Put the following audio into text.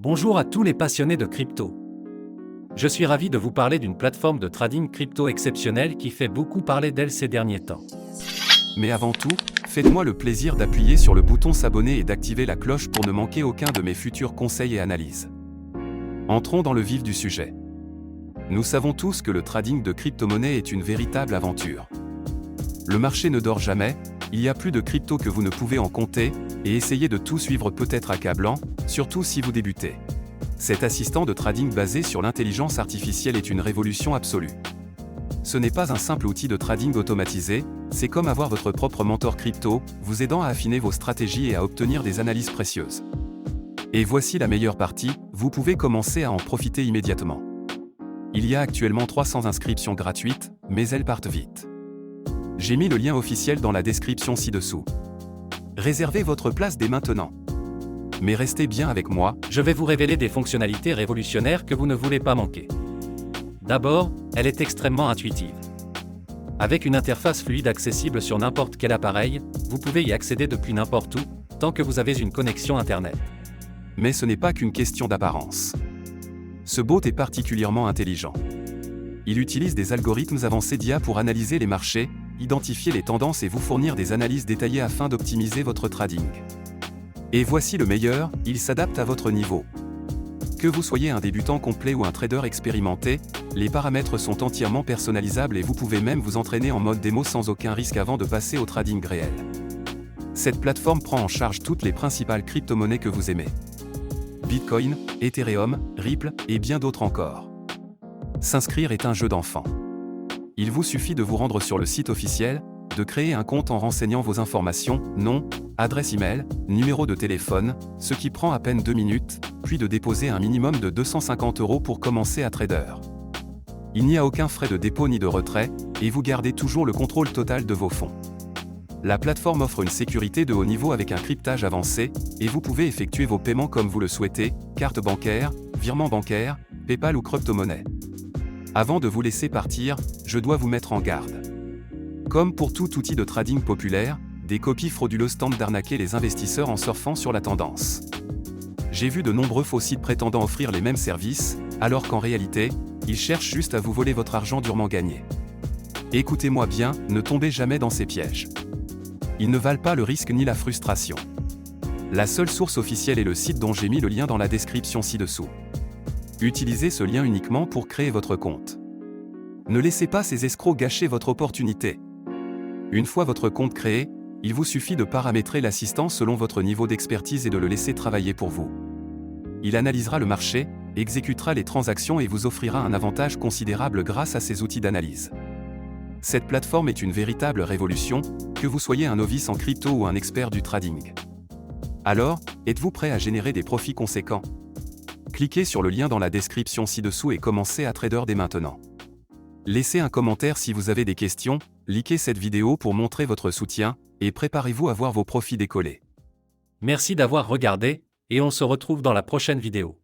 Bonjour à tous les passionnés de crypto. Je suis ravi de vous parler d'une plateforme de trading crypto exceptionnelle qui fait beaucoup parler d'elle ces derniers temps. Mais avant tout, faites-moi le plaisir d'appuyer sur le bouton s'abonner et d'activer la cloche pour ne manquer aucun de mes futurs conseils et analyses. Entrons dans le vif du sujet. Nous savons tous que le trading de crypto-monnaies est une véritable aventure. Le marché ne dort jamais, il y a plus de crypto que vous ne pouvez en compter, et essayer de tout suivre peut être accablant, surtout si vous débutez. Cet assistant de trading basé sur l'intelligence artificielle est une révolution absolue. Ce n'est pas un simple outil de trading automatisé, c'est comme avoir votre propre mentor crypto, vous aidant à affiner vos stratégies et à obtenir des analyses précieuses. Et voici la meilleure partie, vous pouvez commencer à en profiter immédiatement. Il y a actuellement 300 inscriptions gratuites, mais elles partent vite. J'ai mis le lien officiel dans la description ci-dessous. Réservez votre place dès maintenant. Mais restez bien avec moi, Je vais vous révéler des fonctionnalités révolutionnaires que vous ne voulez pas manquer. D'abord, elle est extrêmement intuitive. Avec une interface fluide accessible sur n'importe quel appareil, vous pouvez y accéder depuis n'importe où, tant que vous avez une connexion Internet. mais ce n'est pas qu'une question d'apparence. Ce bot est particulièrement intelligent. Il utilise des algorithmes avancés d'IA pour analyser les marchés, identifier les tendances et vous fournir des analyses détaillées afin d'optimiser votre trading. Et voici le meilleur, il s'adapte à votre niveau. Que vous soyez un débutant complet ou un trader expérimenté, les paramètres sont entièrement personnalisables et vous pouvez même vous entraîner en mode démo sans aucun risque avant de passer au trading réel. Cette plateforme prend en charge toutes les principales crypto-monnaies que vous aimez. Bitcoin, Ethereum, Ripple et bien d'autres encore. S'inscrire est un jeu d'enfant. Il vous suffit de vous rendre sur le site officiel, de créer un compte en renseignant vos informations, nom, adresse email, numéro de téléphone, ce qui prend à peine 2 minutes, puis de déposer un minimum de 250 € pour commencer à trader. Il n'y a aucun frais de dépôt ni de retrait, et vous gardez toujours le contrôle total de vos fonds. La plateforme offre une sécurité de haut niveau avec un cryptage avancé, et vous pouvez effectuer vos paiements comme vous le souhaitez, carte bancaire, virement bancaire, PayPal ou crypto-monnaie. Avant de vous laisser partir, je dois vous mettre en garde. Comme pour tout outil de trading populaire, des copies frauduleuses tentent d'arnaquer les investisseurs en surfant sur la tendance. J'ai vu de nombreux faux sites prétendant offrir les mêmes services, alors qu'en réalité, ils cherchent juste à vous voler votre argent durement gagné. Écoutez-moi bien, ne tombez jamais dans ces pièges. Ils ne valent pas le risque ni la frustration. La seule source officielle est le site dont j'ai mis le lien dans la description ci-dessous. Utilisez ce lien uniquement pour créer votre compte. Ne laissez pas ces escrocs gâcher votre opportunité. Une fois votre compte créé, il vous suffit de paramétrer l'assistant selon votre niveau d'expertise et de le laisser travailler pour vous. Il analysera le marché, exécutera les transactions et vous offrira un avantage considérable grâce à ses outils d'analyse. Cette plateforme est une véritable révolution, que vous soyez un novice en crypto ou un expert du trading. Alors, êtes-vous prêt à générer des profits conséquents ? Cliquez sur le lien dans la description ci-dessous et commencez à trader dès maintenant. Laissez un commentaire si vous avez des questions, likez cette vidéo pour montrer votre soutien, et préparez-vous à voir vos profits décoller. Merci d'avoir regardé, et on se retrouve dans la prochaine vidéo.